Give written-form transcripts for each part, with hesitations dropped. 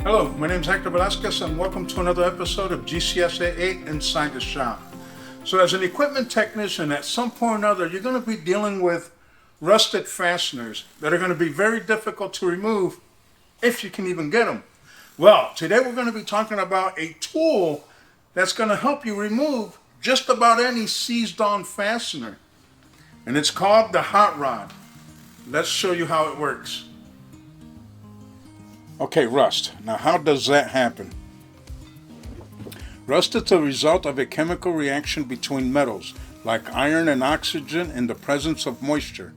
Hello, my name is Hector Velazquez and welcome to another episode of GCSA 8 Inside the Shop. So as an equipment technician, at some point or another, you're going to be dealing with rusted fasteners that are going to be very difficult to remove if you can even get them. Well, today we're going to be talking about a tool that's going to help you remove just about any seized on fastener. And it's called the hot rod. Let's show you how it works. Okay, rust. Now how does that happen? Rust is the result of a chemical reaction between metals, like iron and oxygen, in the presence of moisture.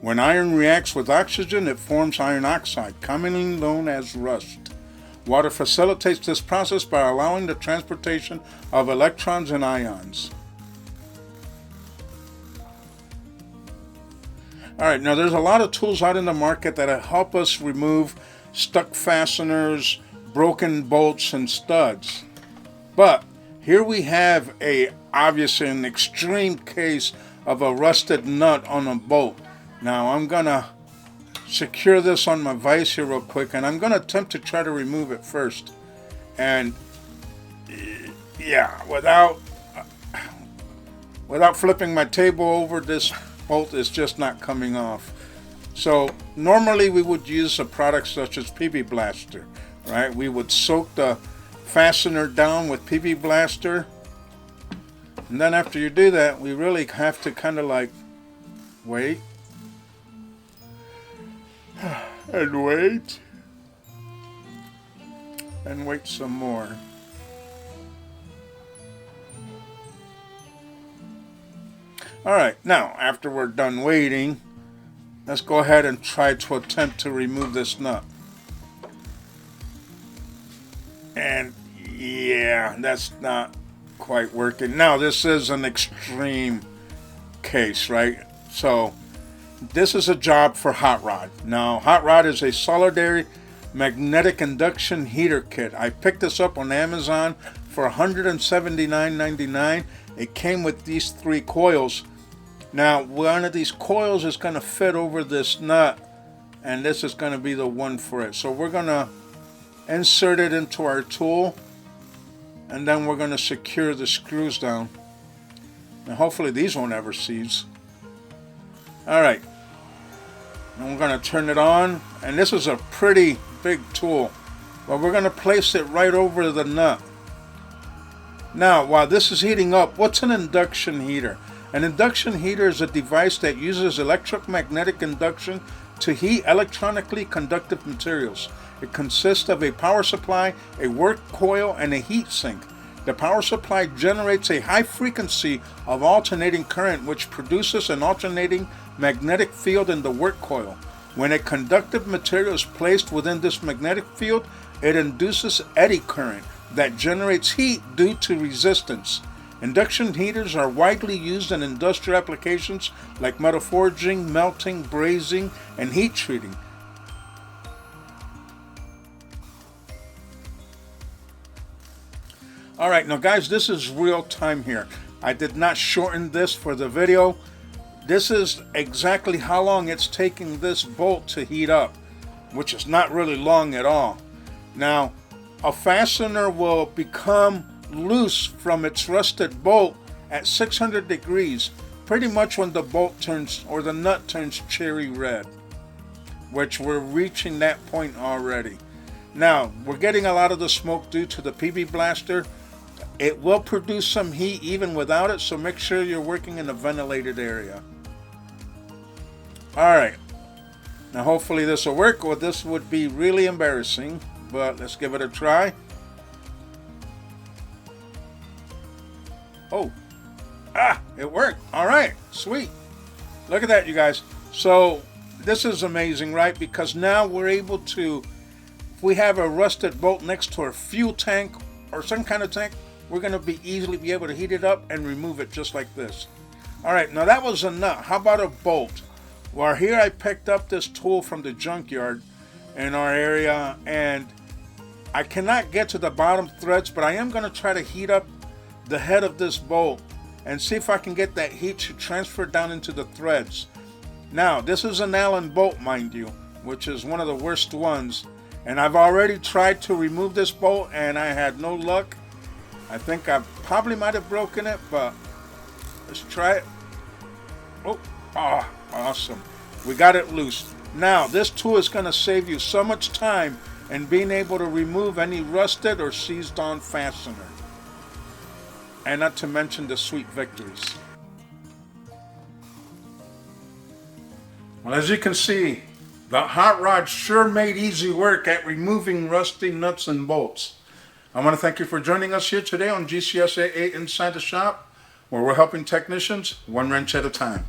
When iron reacts with oxygen, it forms iron oxide, commonly known as rust. Water facilitates this process by allowing the transportation of electrons and ions. Alright, now there's a lot of tools out in the market that help us remove stuck fasteners, broken bolts, and studs. But here we have obviously an extreme case of a rusted nut on a bolt. Now I'm gonna secure this on my vise here real quick, and I'm gonna attempt to try to remove it first. And yeah, without flipping my table over, this bolt is just not coming off. So normally we would use a product such as PB Blaster, right? We would soak the fastener down with PB Blaster, and then after you do that, we really have to kind of like wait and wait and wait some more. Alright, now after we're done waiting, let's go ahead and try to attempt to remove this nut. And yeah, that's not quite working. Now this is an extreme case, right? So this is a job for hot rod. Now hot rod is a solidary magnetic induction heater kit. I picked this up on Amazon for $179.99. It came with these 3 coils. Now one of these coils is going to fit over this nut, and this is going to be the one for it. So we're going to insert it into our tool, and then we're going to secure the screws down. And hopefully these won't ever seize. Alright, and we're going to turn it on, and this is a pretty big tool, but we're going to place it right over the nut. Now while this is heating up, what's an induction heater? An induction heater is a device that uses electromagnetic induction to heat electronically conductive materials. It consists of a power supply, a work coil, and a heat sink. The power supply generates a high frequency of alternating current, which produces an alternating magnetic field in the work coil. When a conductive material is placed within this magnetic field, it induces eddy current that generates heat due to resistance. Induction heaters are widely used in industrial applications like metal forging, melting, brazing, and heat treating. Alright, now guys, this is real time here. I did not shorten this for the video. This is exactly how long it's taking this bolt to heat up, which is not really long at all. Now, a fastener will become loose from its rusted bolt at 600 degrees, pretty much when the bolt turns, or the nut turns cherry red, which we're reaching that point already. Now we're getting a lot of the smoke due to the PB Blaster. It will produce some heat even without it, so make sure you're working in a ventilated area. Alright, now hopefully this will work, or this would be really embarrassing, but let's give it a try. Oh, it worked. All right, sweet. Look at that, you guys. So this is amazing, right? Because now we're able to, if we have a rusted bolt next to our fuel tank or some kind of tank, we're going to be able to heat it up and remove it just like this. All right, now that was a nut. How about a bolt? Well, here I picked up this tool from the junkyard in our area, and I cannot get to the bottom threads, but I am going to try to heat up the head of this bolt and see if I can get that heat to transfer down into the threads. Now this is an Allen bolt, mind you, which is one of the worst ones, And I've already tried to remove this bolt and I had no luck. I think I probably might have broken it, but let's try it. Oh, awesome. We got it loose. Now, this tool is going to save you so much time in being able to remove any rusted or seized on fastener. And not to mention the sweet victories. Well, as you can see, the hot rod sure made easy work at removing rusty nuts and bolts. I want to thank you for joining us here today on GCSAA Inside the Shop, where we're helping technicians one wrench at a time.